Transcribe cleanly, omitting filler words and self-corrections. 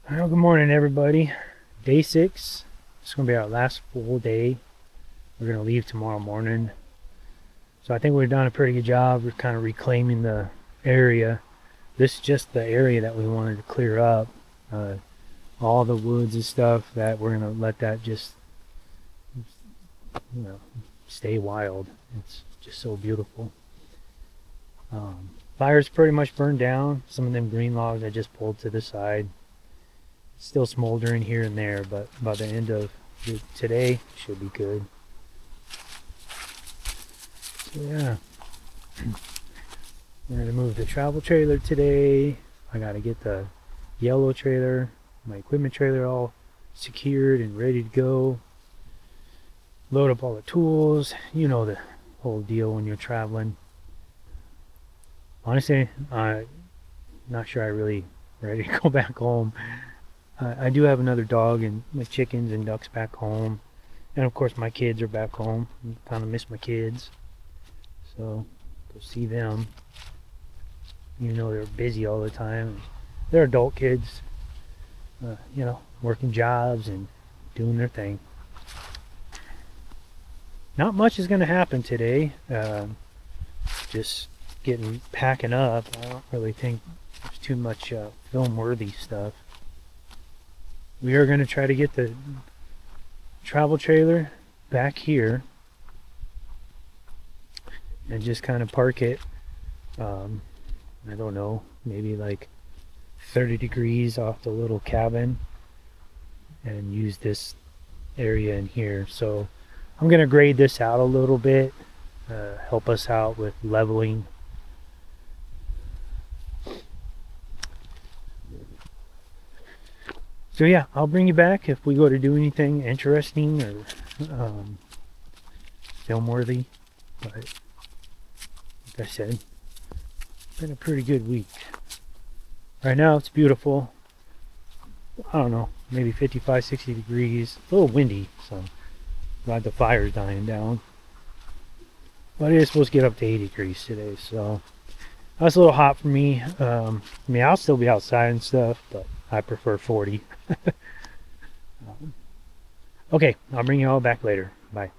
Well, good morning, everybody. Day 6. It's going to be our last full day. We're going to leave tomorrow morning. So I think we've done a pretty good job. We're kind of reclaiming the area. This is just the area that we wanted to clear up. All the woods and stuff that we're going to let that just, you know, stay wild. It's just so beautiful. Fire's pretty much burned down. Some of them green logs I just pulled to the side. Still smoldering here and there, but by the end of today should be good. So yeah, we're gonna move the travel trailer today. I gotta get the yellow trailer, my equipment trailer, all secured and ready to go. Load up all the tools. You know the whole deal when you're traveling. Honestly, I'm not sure I really ready to go back home. I do have another dog and my chickens and ducks back home. And of course my kids are back home. I kind of miss my kids. So go see them. Even though they're busy all the time. They're adult kids. Working jobs and doing their thing. Not much is going to happen today. Just packing up. I don't really think there's too much film worthy stuff. We are going to try to get the travel trailer back here and just kind of park it, I don't know, maybe like 30 degrees off the little cabin and use this area in here. So I'm going to grade this out a little bit, help us out with leveling. So yeah, I'll bring you back if we go to do anything interesting or film worthy. But like I said, it's been a pretty good week. Right now it's beautiful. I don't know, maybe 55, 60 degrees. A little windy, so glad the fire's dying down. But it is supposed to get up to 80 degrees today, so that's a little hot for me. I'll still be outside and stuff, but I prefer 40. Okay, I'll bring you all back later. Bye.